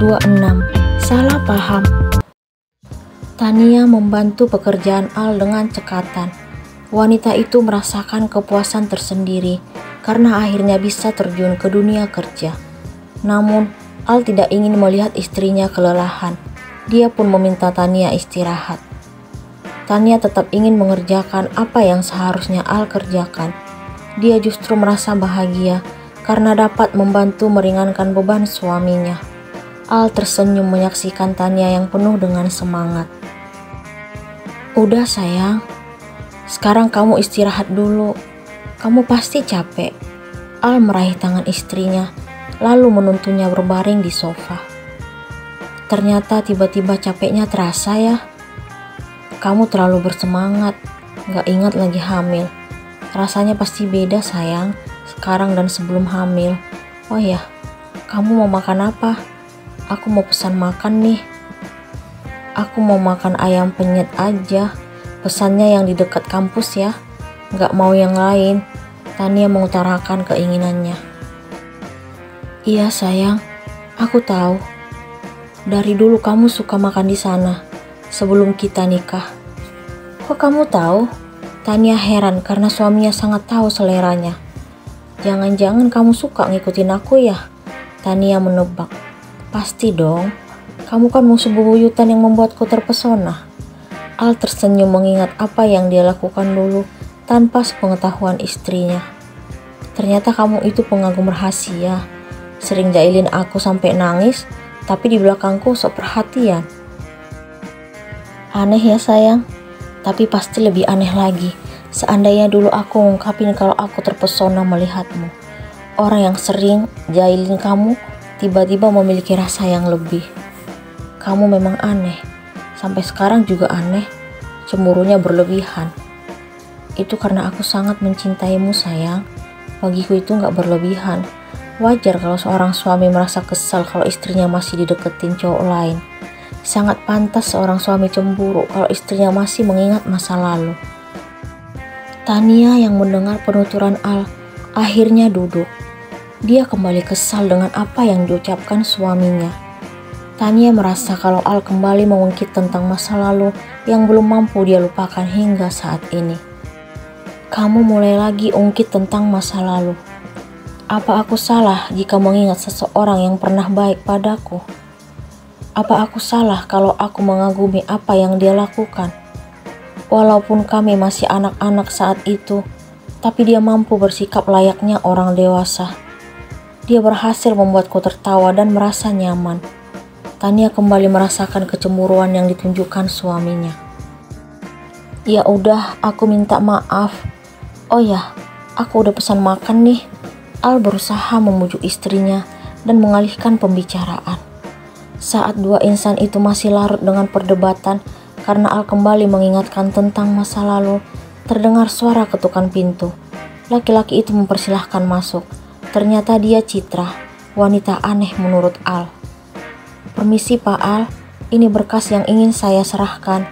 26. Salah paham. Tania membantu pekerjaan Al dengan cekatan. Wanita itu merasakan kepuasan tersendiri karena akhirnya bisa terjun ke dunia kerja. Namun, Al tidak ingin melihat istrinya kelelahan. Dia pun meminta Tania istirahat. Tania tetap ingin mengerjakan apa yang seharusnya Al kerjakan. Dia justru merasa bahagia karena dapat membantu meringankan beban suaminya. Al tersenyum menyaksikan Tania yang penuh dengan semangat. "Udah sayang, sekarang kamu istirahat dulu. Kamu pasti capek." Al meraih tangan istrinya, lalu menuntunnya berbaring di sofa. "Ternyata tiba-tiba capeknya terasa ya. Kamu terlalu bersemangat, gak ingat lagi hamil. Rasanya pasti beda sayang, sekarang dan sebelum hamil. Oh ya, kamu mau makan apa? Aku mau pesan makan nih." "Aku mau makan ayam penyet aja. Pesannya yang di dekat kampus ya. Gak mau yang lain." Tania mengutarakan keinginannya. "Iya sayang, aku tahu. Dari dulu kamu suka makan di sana, sebelum kita nikah." "Kok kamu tahu?" Tania heran karena suaminya sangat tahu seleranya. "Jangan-jangan kamu suka ngikutin aku ya?" Tania menebak. "Pasti dong, kamu kan musuh bebuyutan yang membuatku terpesona." Al tersenyum mengingat apa yang dia lakukan dulu tanpa sepengetahuan istrinya. "Ternyata kamu itu pengagum rahasia. Sering jailin aku sampai nangis, tapi di belakangku sok perhatian." "Aneh ya sayang, tapi pasti lebih aneh lagi seandainya dulu aku ngungkapin kalau aku terpesona melihatmu. Orang yang sering jailin kamu tiba-tiba memiliki rasa yang lebih. Kamu memang aneh, sampai sekarang juga aneh, cemburunya berlebihan." "Itu karena aku sangat mencintaimu sayang. Bagiku itu gak berlebihan. Wajar kalau seorang suami merasa kesal kalau istrinya masih dideketin cowok lain. Sangat pantas seorang suami cemburu kalau istrinya masih mengingat masa lalu." Tania yang mendengar penuturan Al akhirnya duduk. Dia kembali kesal dengan apa yang diucapkan suaminya. Tania merasa kalau Al kembali mengungkit tentang masa lalu yang belum mampu dia lupakan hingga saat ini. "Kamu mulai lagi ungkit tentang masa lalu. Apa aku salah jika mengingat seseorang yang pernah baik padaku? Apa aku salah kalau aku mengagumi apa yang dia lakukan? Walaupun kami masih anak-anak saat itu, tapi dia mampu bersikap layaknya orang dewasa. Dia berhasil membuatku tertawa dan merasa nyaman." Tania kembali merasakan kecemburuan yang ditunjukkan suaminya. "Ya udah, aku minta maaf. Oh ya, aku udah pesan makan nih." Al berusaha memujuk istrinya dan mengalihkan pembicaraan. Saat dua insan itu masih larut dengan perdebatan karena Al kembali mengingatkan tentang masa lalu, terdengar suara ketukan pintu. Laki-laki itu mempersilahkan masuk. Ternyata dia Citra, wanita aneh menurut Al. "Permisi Pak Al, ini berkas yang ingin saya serahkan."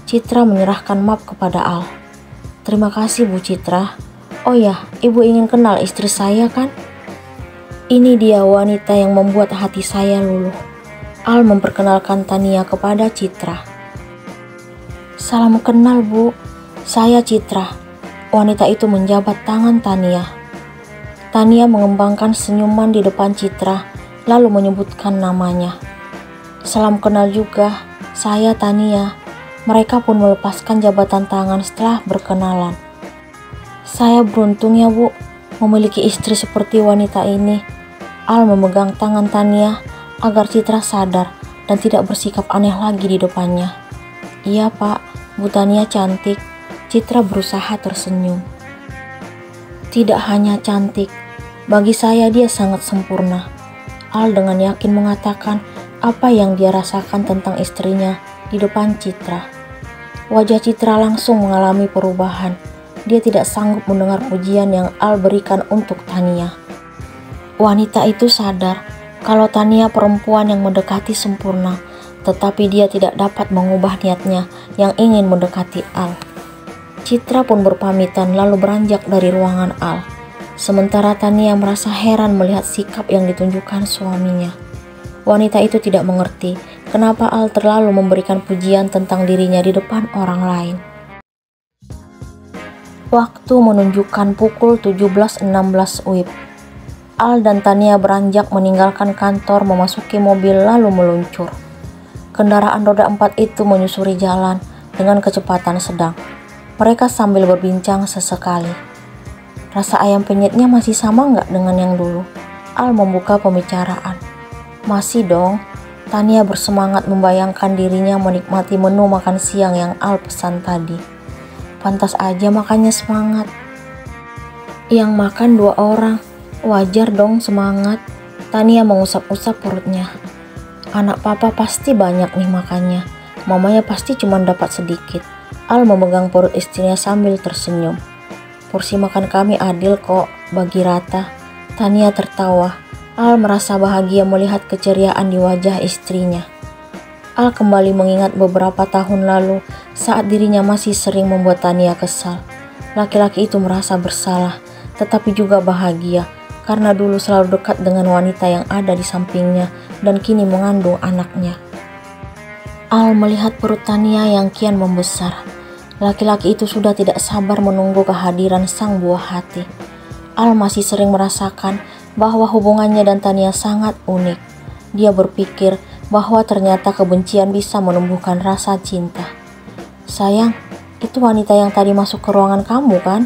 Citra menyerahkan map kepada Al. "Terima kasih Bu Citra. Oh ya, Ibu ingin kenal istri saya kan? Ini dia wanita yang membuat hati saya luluh." Al memperkenalkan Tania kepada Citra. "Salam kenal Bu, saya Citra." Wanita itu menjabat tangan Tania. Tania mengembangkan senyuman di depan Citra, lalu menyebutkan namanya. "Salam kenal juga, saya Tania." Mereka pun melepaskan jabatan tangan setelah berkenalan. "Saya beruntung ya Bu, memiliki istri seperti wanita ini." Al memegang tangan Tania agar Citra sadar dan tidak bersikap aneh lagi di depannya. "Iya Pak, Bu Tania cantik." Citra berusaha tersenyum. "Tidak hanya cantik, bagi saya dia sangat sempurna." Al dengan yakin mengatakan apa yang dia rasakan tentang istrinya di depan Citra. Wajah Citra langsung mengalami perubahan. Dia tidak sanggup mendengar pujian yang Al berikan untuk Tania. Wanita itu sadar kalau Tania perempuan yang mendekati sempurna, tetapi dia tidak dapat mengubah niatnya yang ingin mendekati Al. Citra pun berpamitan lalu beranjak dari ruangan Al. Sementara Tania merasa heran melihat sikap yang ditunjukkan suaminya. Wanita itu tidak mengerti kenapa Al terlalu memberikan pujian tentang dirinya di depan orang lain. Waktu menunjukkan pukul 17.16 WIB. Al dan Tania beranjak meninggalkan kantor, memasuki mobil lalu meluncur. Kendaraan roda 4 itu menyusuri jalan dengan kecepatan sedang. Mereka sambil berbincang sesekali. Rasa ayam penyetnya masih sama nggak dengan yang dulu? Al membuka pembicaraan. Masih dong. Tania bersemangat membayangkan dirinya menikmati menu makan siang yang Al pesan tadi. Pantas aja makannya semangat. Yang makan 2 orang. Wajar dong semangat. Tania mengusap-usap perutnya. Anak papa pasti banyak nih makannya. Mamanya pasti cuma dapat sedikit. Al memegang perut istrinya sambil tersenyum. Porsi makan kami adil kok, bagi rata. Tania tertawa. Al merasa bahagia melihat keceriaan di wajah istrinya. Al kembali mengingat beberapa tahun lalu saat dirinya masih sering membuat Tania kesal. Laki-laki itu merasa bersalah, tetapi juga bahagia karena dulu selalu dekat dengan wanita yang ada di sampingnya dan kini mengandung anaknya. Al melihat perut Tania yang kian membesar. Laki-laki itu sudah tidak sabar menunggu kehadiran sang buah hati. Al masih sering merasakan bahwa hubungannya dan Tania sangat unik. Dia berpikir bahwa ternyata kebencian bisa menumbuhkan rasa cinta. Sayang, itu wanita yang tadi masuk ke ruangan kamu kan?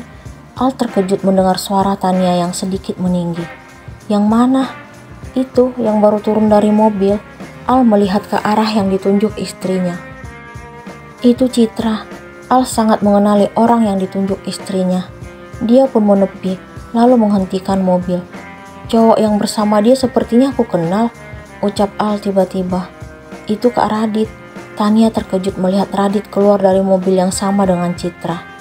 Al terkejut mendengar suara Tania yang sedikit meninggi. Yang mana? Itu yang baru turun dari mobil. Al melihat ke arah yang ditunjuk istrinya. Itu Citra. Al sangat mengenali orang yang ditunjuk istrinya. Dia pun menepi, lalu menghentikan mobil. Cowok yang bersama dia sepertinya aku kenal, ucap Al tiba-tiba. Itu Kak Radit. Tania terkejut melihat Radit keluar dari mobil yang sama dengan Citra.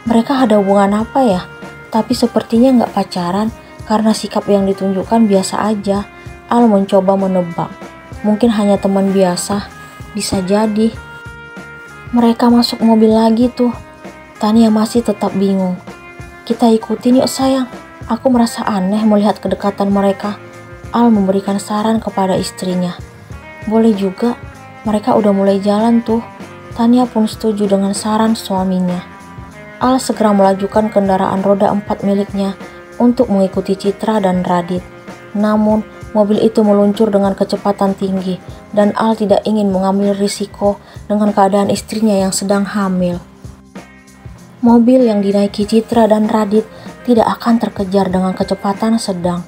Mereka ada hubungan apa ya? Tapi sepertinya nggak pacaran karena sikap yang ditunjukkan biasa aja. Al mencoba menebak. Mungkin hanya teman biasa. Bisa jadi. Mereka masuk mobil lagi tuh. Tania masih tetap bingung. Kita ikutin yuk sayang. Aku merasa aneh melihat kedekatan mereka. Al memberikan saran kepada istrinya. Boleh juga. Mereka udah mulai jalan tuh. Tania pun setuju dengan saran suaminya. Al segera melajukan kendaraan roda 4 miliknya untuk mengikuti Citra dan Radit. Namun, mobil itu meluncur dengan kecepatan tinggi dan Al tidak ingin mengambil risiko dengan keadaan istrinya yang sedang hamil. Mobil yang dinaiki Citra dan Radit tidak akan terkejar dengan kecepatan sedang.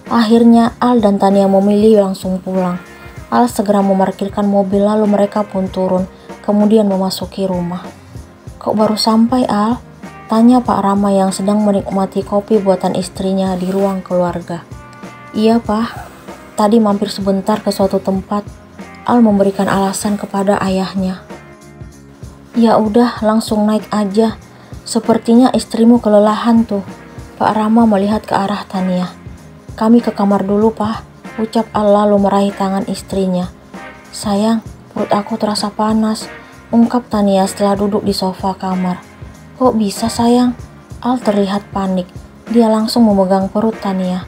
Akhirnya, Al dan Tania memilih langsung pulang. Al segera memarkirkan mobil lalu mereka pun turun, kemudian memasuki rumah. Kok baru sampai Al? Tanya Pak Rama yang sedang menikmati kopi buatan istrinya di ruang keluarga. Iya Pak, tadi mampir sebentar ke suatu tempat. Al memberikan alasan kepada ayahnya. Ya udah langsung naik aja. Sepertinya istrimu kelelahan tuh. Pak Rama melihat ke arah Tania. Kami ke kamar dulu Pak, ucap Al lalu meraih tangan istrinya. Sayang, perut aku terasa panas, ungkap Tania setelah duduk di sofa kamar. Kok bisa sayang? Al terlihat panik. Dia langsung memegang perut Tania.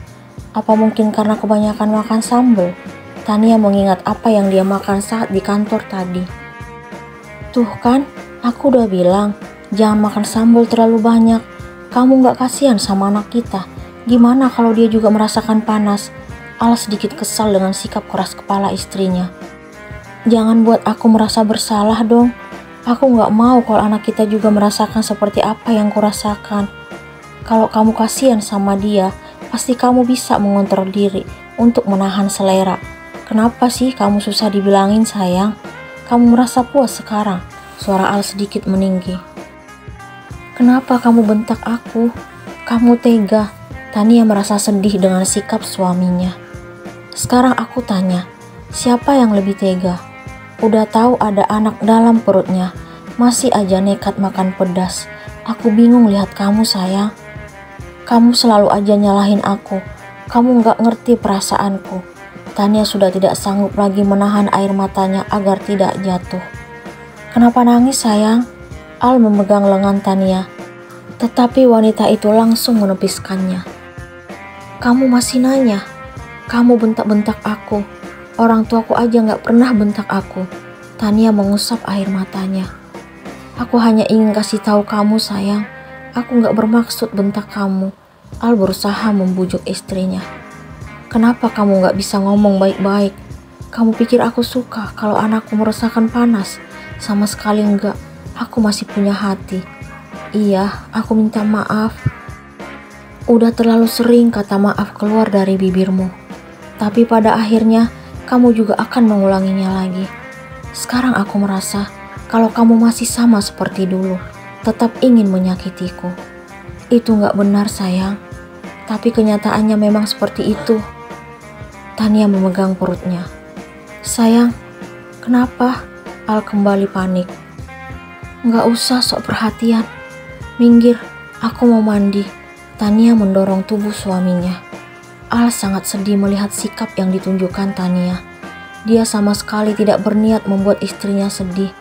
Apa mungkin karena kebanyakan makan sambal? Tania mengingat apa yang dia makan saat di kantor tadi. Tuh kan, aku udah bilang, jangan makan sambal terlalu banyak. Kamu gak kasihan sama anak kita? Gimana kalau dia juga merasakan panas? Al sedikit kesal dengan sikap keras kepala istrinya. Jangan buat aku merasa bersalah dong. Aku gak mau kalau anak kita juga merasakan seperti apa yang kurasakan. Kalau kamu kasihan sama dia, pasti kamu bisa mengontrol diri untuk menahan selera. Kenapa sih kamu susah dibilangin sayang? Kamu merasa puas sekarang? Suara Al sedikit meninggi. Kenapa kamu bentak aku? Kamu tega. Tania merasa sedih dengan sikap suaminya. Sekarang aku tanya, siapa yang lebih tega? Udah tahu ada anak dalam perutnya, masih aja nekat makan pedas. Aku bingung lihat kamu sayang. Kamu selalu aja nyalahin aku. Kamu gak ngerti perasaanku. Tania sudah tidak sanggup lagi menahan air matanya agar tidak jatuh. Kenapa nangis sayang? Al memegang lengan Tania. Tetapi wanita itu langsung menepiskannya. Kamu masih nanya? Kamu bentak-bentak aku. Orang tuaku aja gak pernah bentak aku. Tania mengusap air matanya. Aku hanya ingin kasih tahu kamu sayang. Aku gak bermaksud bentak kamu. Al berusaha membujuk istrinya. Kenapa kamu gak bisa ngomong baik-baik? Kamu pikir aku suka kalau anakku merasakan panas? Sama sekali enggak. Aku masih punya hati. Iya, aku minta maaf. Udah terlalu sering kata maaf keluar dari bibirmu. Tapi pada akhirnya kamu juga akan mengulanginya lagi. Sekarang aku merasa kalau kamu masih sama seperti dulu, tetap ingin menyakitiku. Itu gak benar sayang, tapi kenyataannya memang seperti itu. Tania memegang perutnya. Sayang, kenapa? Al kembali panik. Gak usah sok perhatian. Minggir, aku mau mandi. Tania mendorong tubuh suaminya. Al sangat sedih melihat sikap yang ditunjukkan Tania. Dia sama sekali tidak berniat membuat istrinya sedih.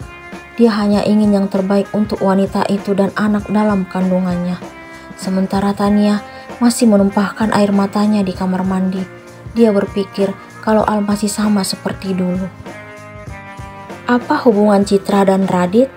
Dia hanya ingin yang terbaik untuk wanita itu dan anak dalam kandungannya. Sementara Tania masih menumpahkan air matanya di kamar mandi. Dia berpikir kalau Al masih sama seperti dulu. Apa hubungan Citra dan Radit?